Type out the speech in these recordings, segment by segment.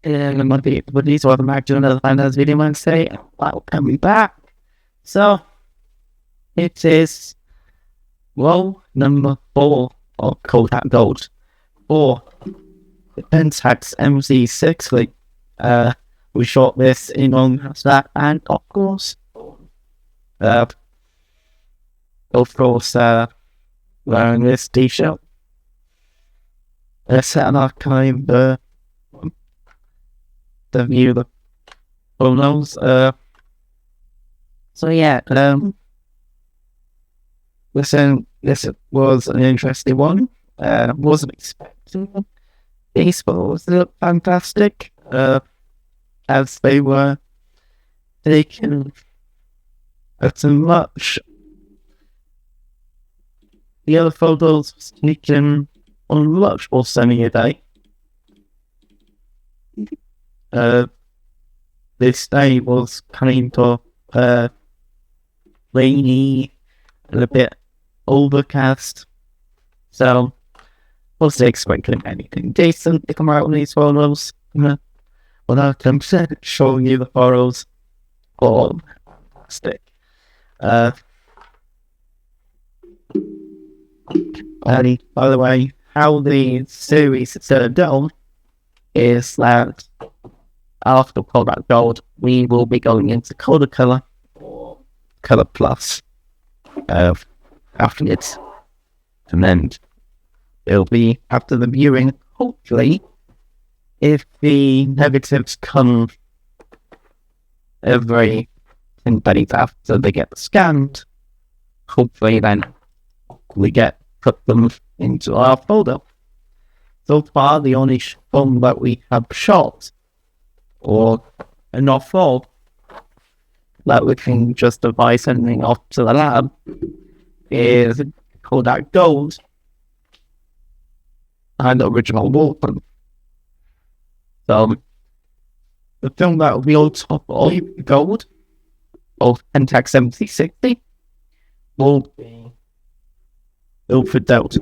And everybody, so welcome back to another Finance video Wednesday. Welcome back. So, it is roll number 4 of Kodak Gold for the Pentax MZ-60. We shot this in Doncaster and of course, wearing this t-shirt. Set an archive the view the photos. So yeah, this was an interesting one. Wasn't expecting these photos to look fantastic, as they were taken at a much. The other photos was taken on a much more sunnier day. This day was kind of rainy and a bit overcast, so wasn't expecting anything decent to come out of these photos. Without them showing you the photos, oh, fantastic. And by the way, how the series is done is that after Kodak Gold, we will be going into Kodak Color or Color Plus afterwards. And then it'll be after the viewing, hopefully, if the negatives come every 10 days after they get scanned, hopefully then we put them into our folder. So far, the only film that we have shot, or enough of, that we can justify sending off to the lab, is Kodak Gold and the original Wolfen. So, the film that will be on top of Gold, of Pentax MZ-60, will be Ilford Delta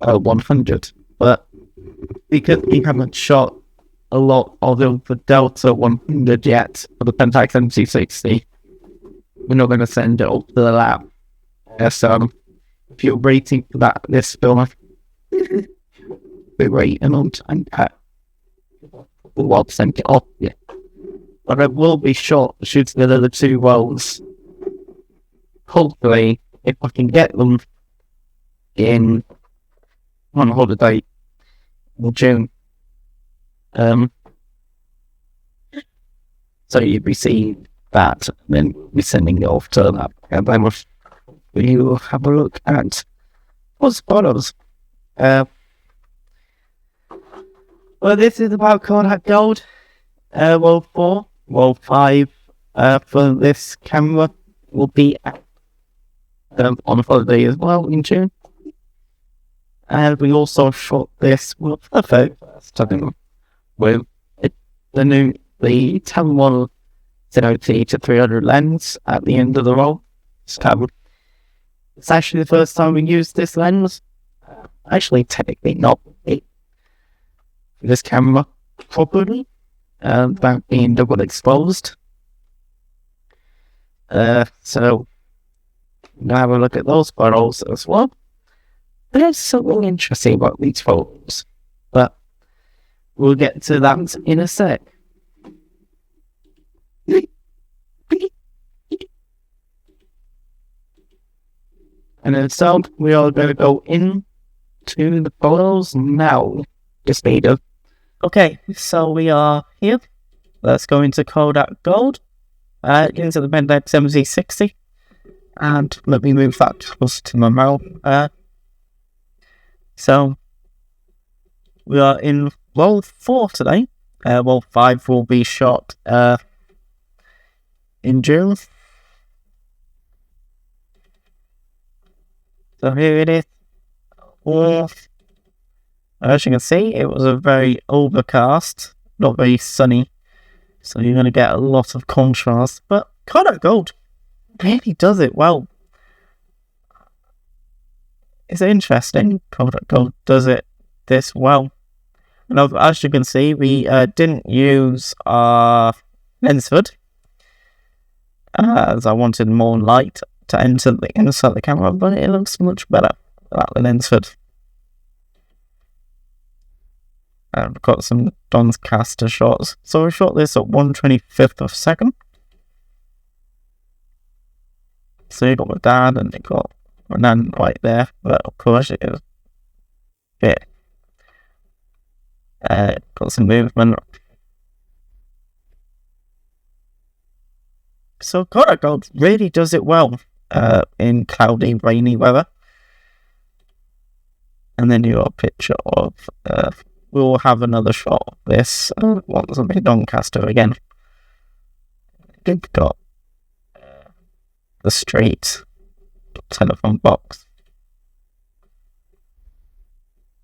100. But because we haven't shot a lot of Ilford Delta 100 yet for the Pentax MZ-60, we're not going to send it up to the lab. So, if you're waiting for this film, we're waiting on time. We won't send it off yet. But I will be shooting another 2 rolls. Hopefully, if I can get them on holiday in June. So you'd be seeing that, and then we're sending it off to the lab. And then we will have a look at what's photos. Well, this is about Kodak Gold. World 4, World 5 for this camera will be on holiday as well in June. And we also shot this with the very first time with the Tamron 0-300 lens at the end of the roll. So it's actually the first time we used this lens. Actually, technically not this camera properly, without being double exposed. So now have a look at those photos as well. There's something interesting about these photos, but we'll get to that in a sec. And then so we are going to go into the photos now. Just need of. Okay, so we are here. Let's go into Kodak Gold, into the Pentax MZ-60, and let me move that close to my mouth. So we are in roll 4 today. Roll 5 will be shot in June. So here it is. As you can see, it was a very overcast, not very sunny, so you're going to get a lot of contrast. But Kodak Gold really does it well. It's interesting. Kodak Gold does it this well. And as you can see, we didn't use our lens hood, as I wanted more light to enter the inside of the camera, but it looks much better without the lens hood. And we've got some Doncaster shots. So we shot this at 1/25 of a second. So you got my dad and you got my nan right there, but of course it is got some movement. So Kodak Gold really does it well in cloudy, rainy weather. And then you got a picture of we'll have another shot of this once I'm in Doncaster again. You've got the street, telephone box,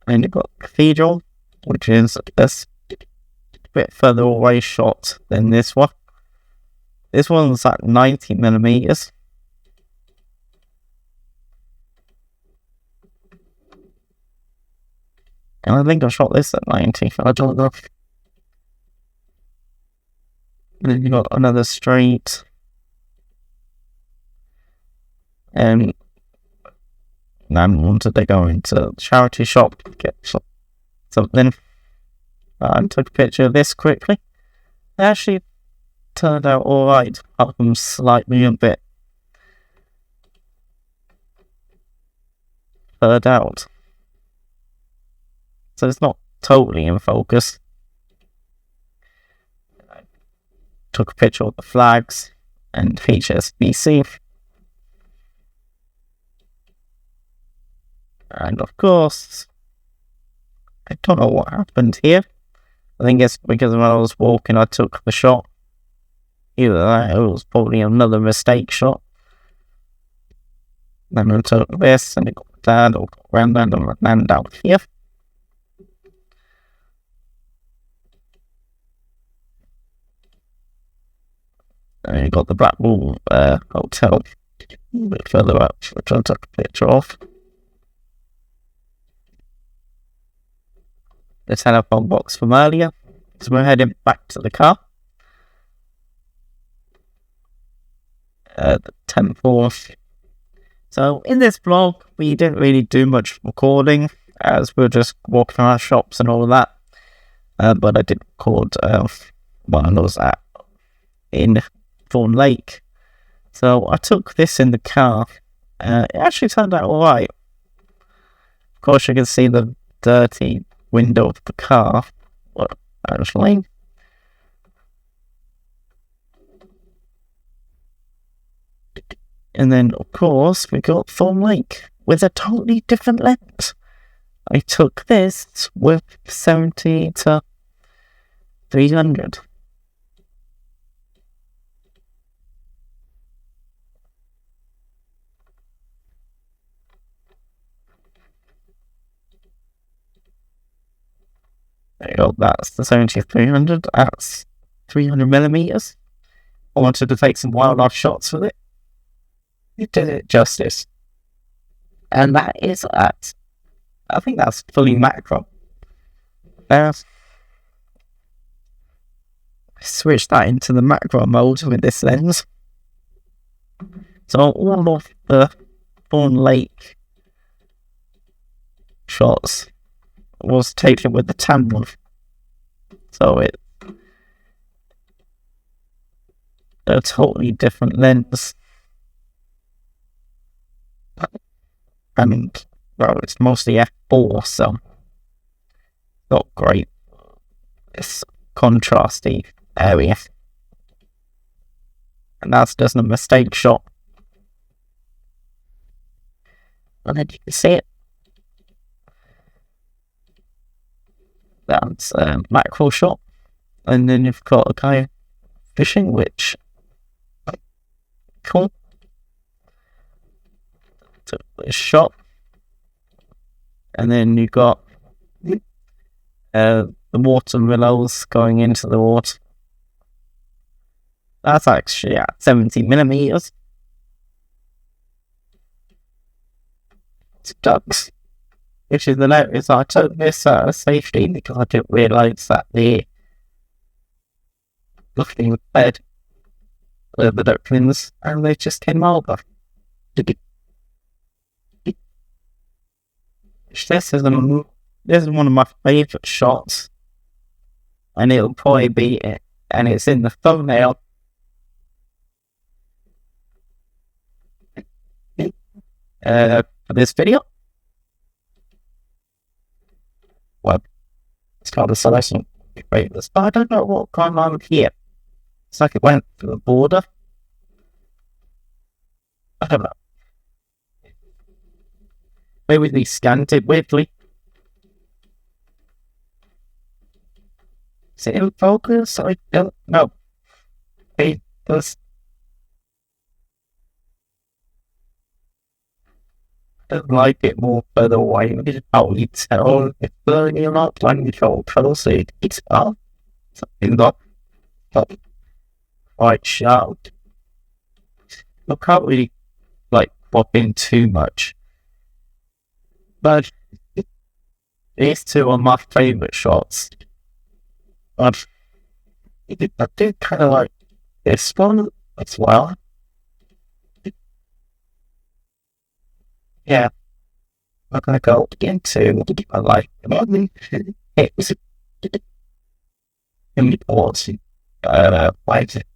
and you've got Cathedral, which is a bit further away shot than this one. This one's at 90mm. And I think I shot this at 90. I don't know. And then you got another street. And Nan wanted to go into the charity shop to get something. I took a picture of this quickly. It actually turned out alright, apart from slightly a bit blurred out. So it's not totally in focus. I took a picture of the flags and HSBC. And of course, I don't know what happened here. I think it's because when I was walking I took the shot. Either that or it was probably another mistake shot. Then I took this and it got dad or granddad and nan down here. And you got the Blackpool hotel a bit further up, which I took a picture of. The telephone box from earlier. So we're heading back to the car. The 10th. So in this vlog, we didn't really do much recording, as we were just walking around shops and all of that. But I did record when I was in Thorne Lake. So I took this in the car. It actually turned out alright. Of course, you can see the dirty window of the car. Well, actually. And then, of course, we got Thorne Lake with a totally different lens. I took this with 70 to 300. There you go, that's the 70-300, that's 300mm. I wanted to take some wildlife shots with it. It did it justice. And that is at, I think that's fully macro. I switched that into the macro mode with this lens. So all of the Thorne Lake shots was taken with the Tamron. So it's a totally different lens. And well, it's mostly F4, so not great. It's contrasty area. And that's just a mistake shot. And then you can see it. That's a macro shot. And then you've got a guy fishing, which cool. Took this shot. And then you've got the water willows going into the water. That's actually at 70mm. It's ducks. which is hilarious. I took this safety because I didn't realise that the looking bed the ducklings, and they just came over. This is one of my favourite shots, and it'll probably be it, and it's in the thumbnail. For this video. Well, it's called a selection of favourites, but I don't know what going on here. It's like it went to the border. I don't know. Maybe they scanned it weirdly. Is it in focus? I don't know. It does. I don't like it more further away. How you tell if you're not playing the show closely, it's up. Something not quite sharp. I can't really pop in too much. But these two are my favourite shots. I do kind of like this one as well. Yeah, I'm gonna go into I like it was important. Why is it?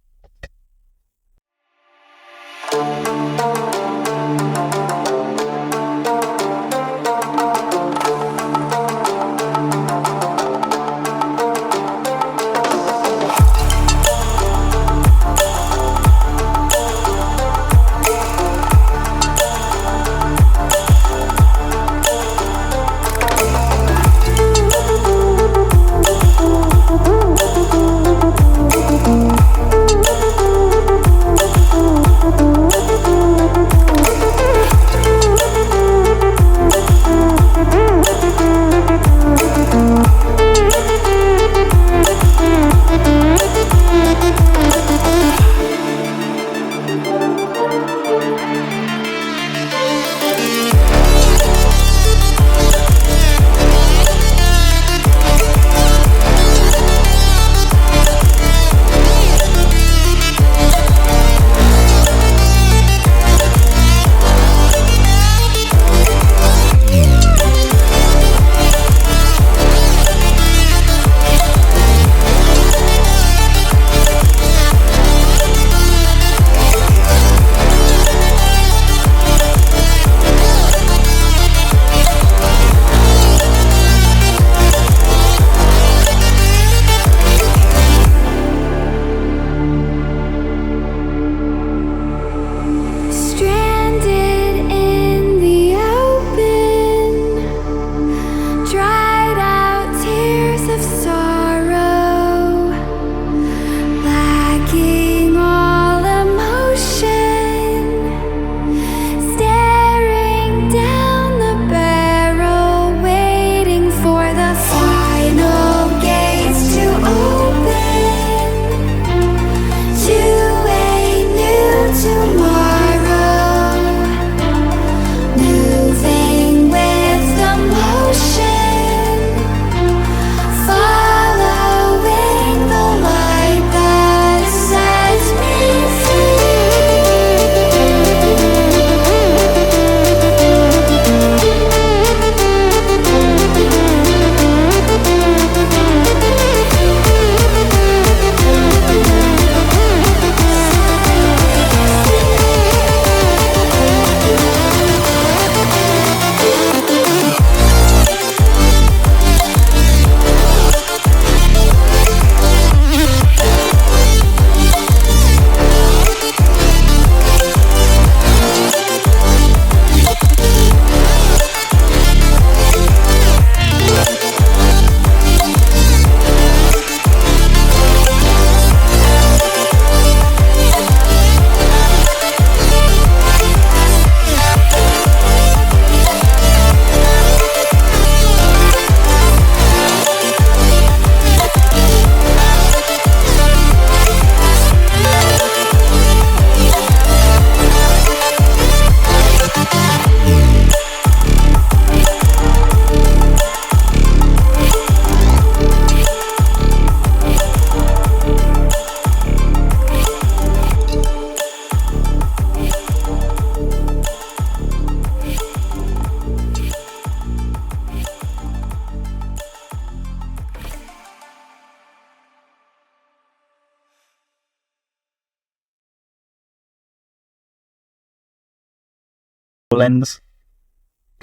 lens.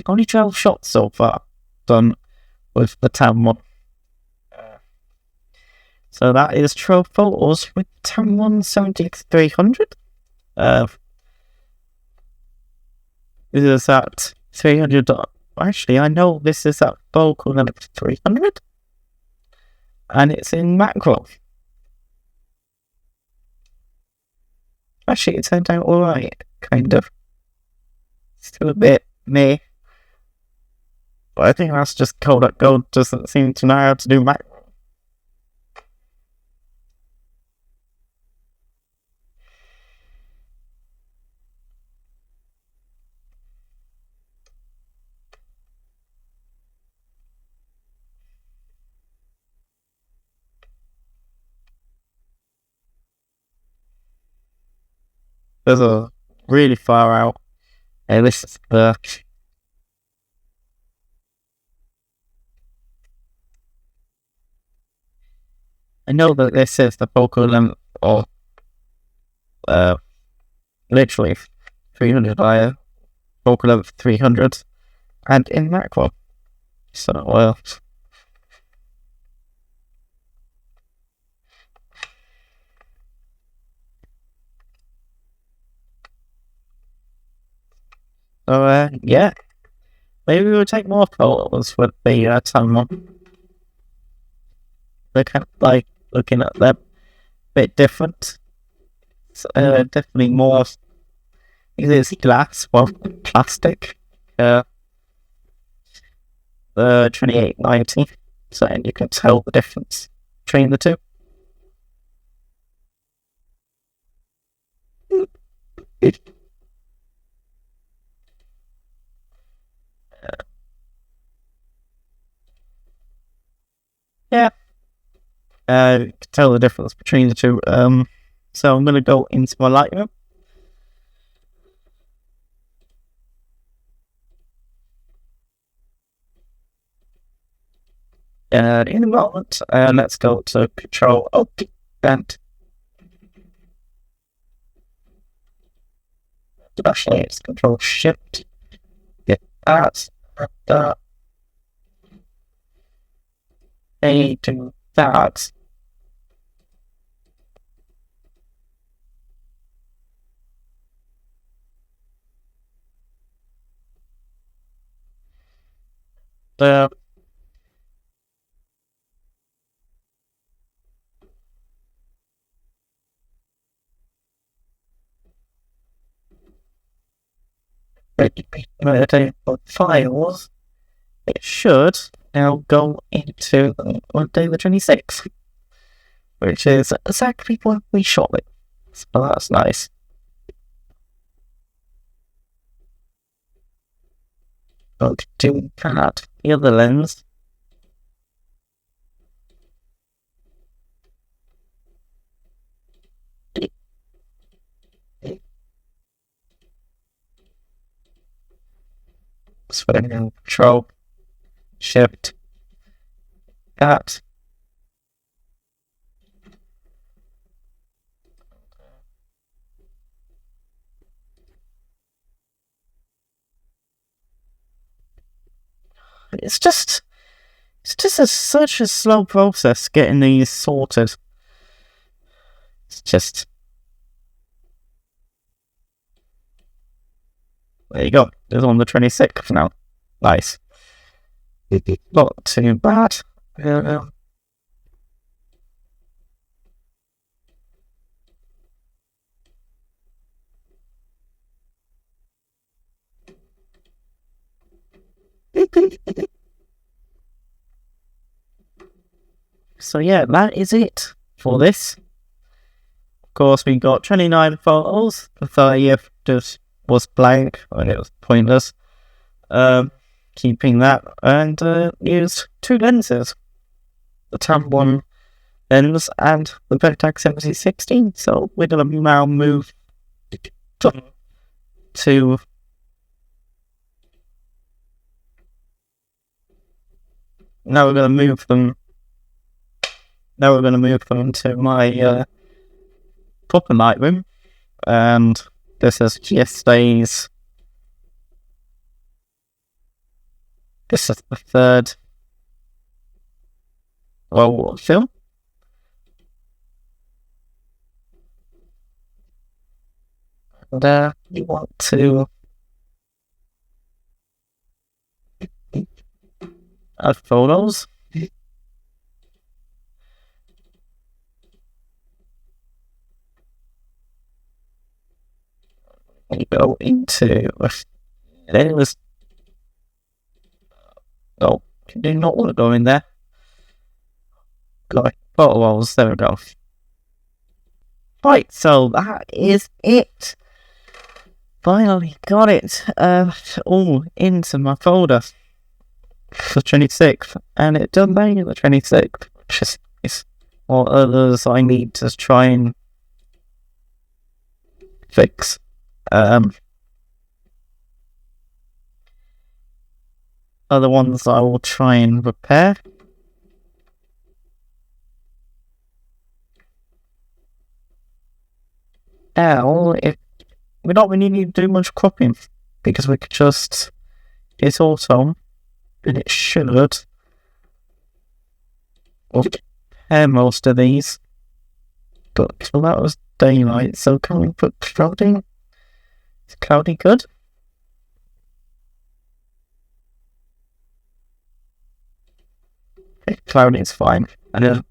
Only 12 shots so far done with the Tamron. So that is 12 photos with Tamron 7300. This is at 300. Actually, I know this is at bulk on 300. And it's in macro. Actually, it turned out alright, kind of. Still a bit meh. But I think that's just Kodak Gold doesn't seem to know how to do macro. There's a really far out. Hey, this is I know that this is the focal length of literally 300 higher, focal length 300, and in macro. So yeah, maybe we'll take more photos with the Tamron. They're kind of like looking at them a bit different. So, definitely more. Is it glass? Well, plastic. The 2890. So you can tell the difference between the two. Yeah. You can tell the difference between the two. So I'm going to go into my Lightroom. In a moment, let's go to Control Alt and actually it's Control Shift. Get that. Do that. Files, it should now go into Monday the 26th, which is exactly when we shot it. So that's nice. Go to that, the other lens. So Control Shift that. It's just such a slow process getting these sorted. It's just, there you go. It's on the 26th now. Nice. Not too bad. So yeah, that is it for this. Of course, we got 29 photos. The 30th just was blank and it was pointless. Keeping that, and used two lenses, the Tamron lens and the Pentax MZ-60. So we're gonna now move to Now we're going to move them to my proper Lightroom, and this is yesterday's This is the third World War film. And you want to add photos. You go into this. Oh, you do not want to go in there. Got photos. There we go. Right, so that is it. Finally got it all into my folder for 26th, and it does make the 26th, which is what others I need to try and fix. Other ones I will try and repair. Now, we don't really need to do much cropping, because we could just hit auto, and it should repair most of these. But well, that was daylight, so can we put clouding? Is cloudy good? Okay, cloudy is fine. And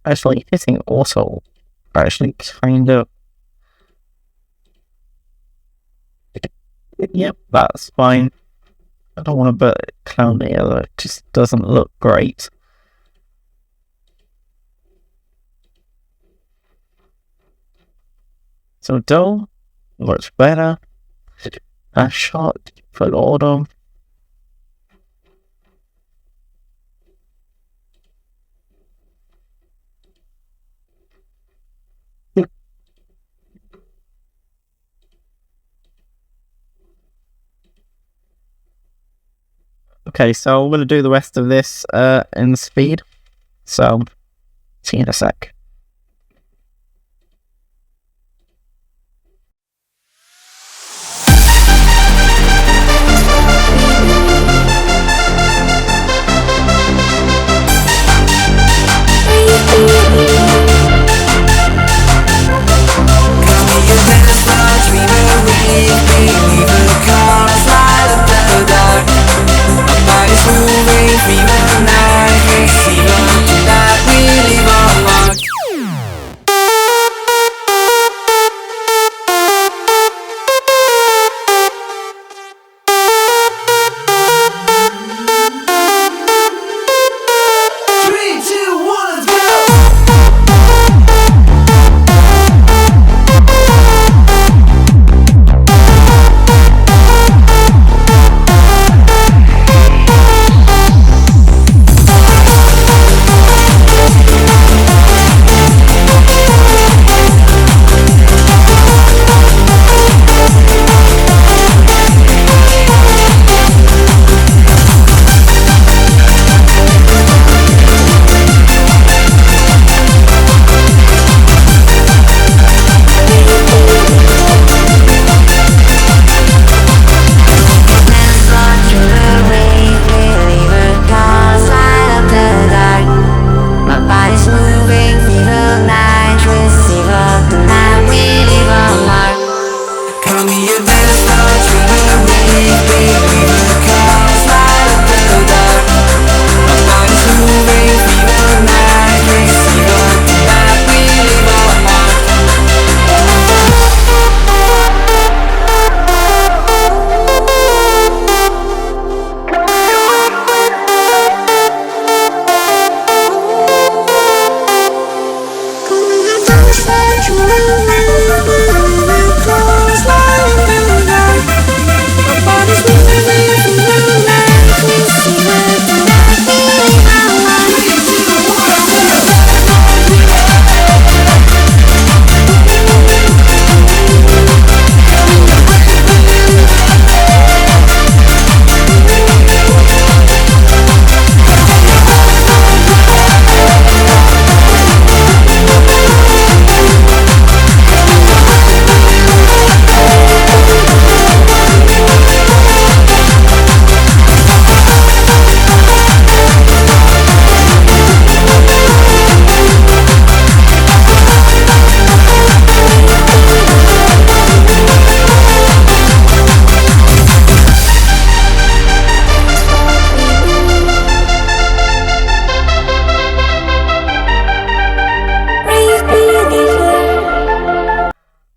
actually, hitting auto actually kind of. Yep, that's fine. I don't want to put it cloudy, it just doesn't look great. So dull works better. A shot for auto. Okay, so I'm going to do the rest of this in speed. So, see you in a sec.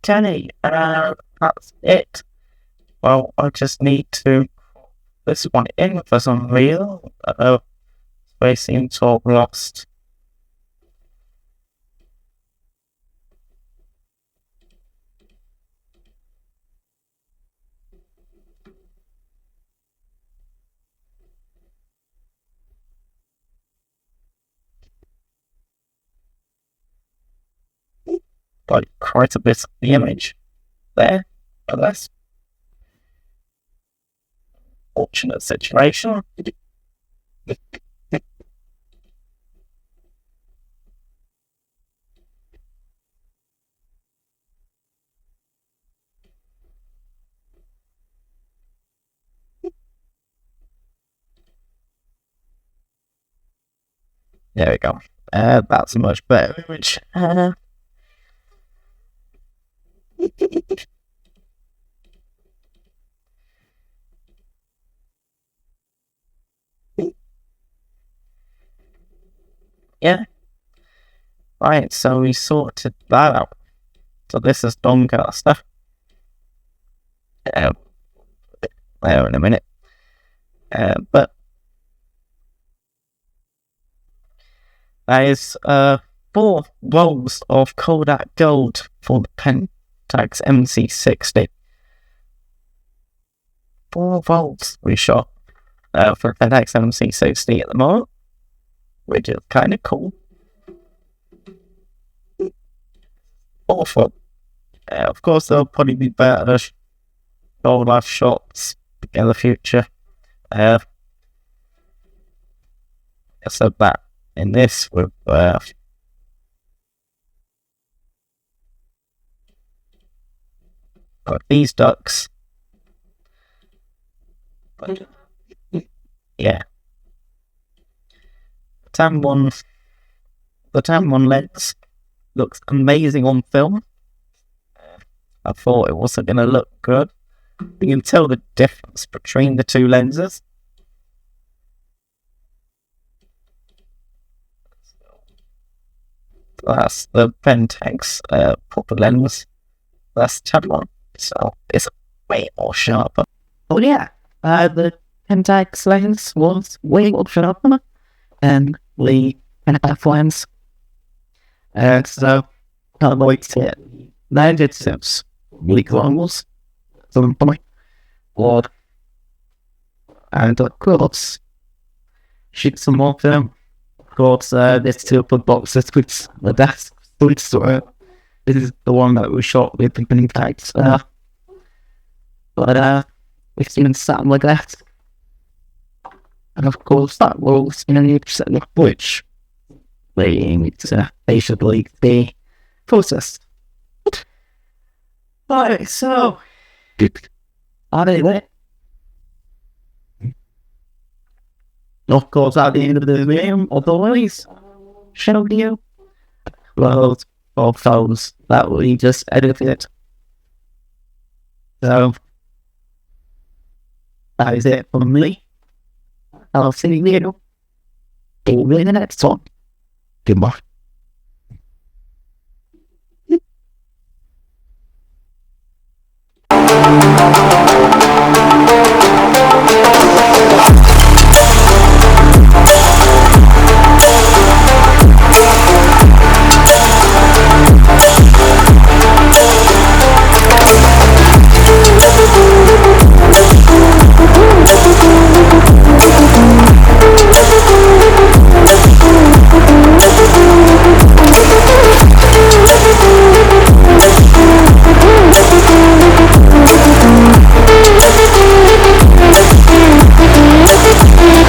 Okay, that's it. Well, I just need to put this one in for some reason. They seem to have lost. Like quite a bit of the image there, but that's fortunate situation. There we go. That's a much better image. Yeah. Right, so we sorted that out. So this is Doncaster. There in a minute. But that is 4 rolls of Kodak Gold for the Pentax MZ-60. 4 rolls we shot for Pentax MZ-60 at the moment, which is kind of cool. Awful. Of course, there'll probably be better gold life shots in the future. So that in this we've got these ducks. But, yeah. The Tamron lens looks amazing on film. I thought it wasn't going to look good. You can tell the difference between the two lenses. That's the Pentax proper lens. That's Tamron, so it's way more sharper. Oh yeah, the Pentax lens was way more sharper than the Pentax lens. So can't wait to get negatives, weak some point, or and of course shoot some more film. Of course, this two boxes with the desk store. This is the one that we shot with the Pentax. But we've seen something like that. And of course, that was in a new set of which they need to basically be processed. Alright, so anyway, of course, at the end of the video, otherwise, show you loads of photos that we just edited. So that is it from me. I'll see you in the next one. Goodbye.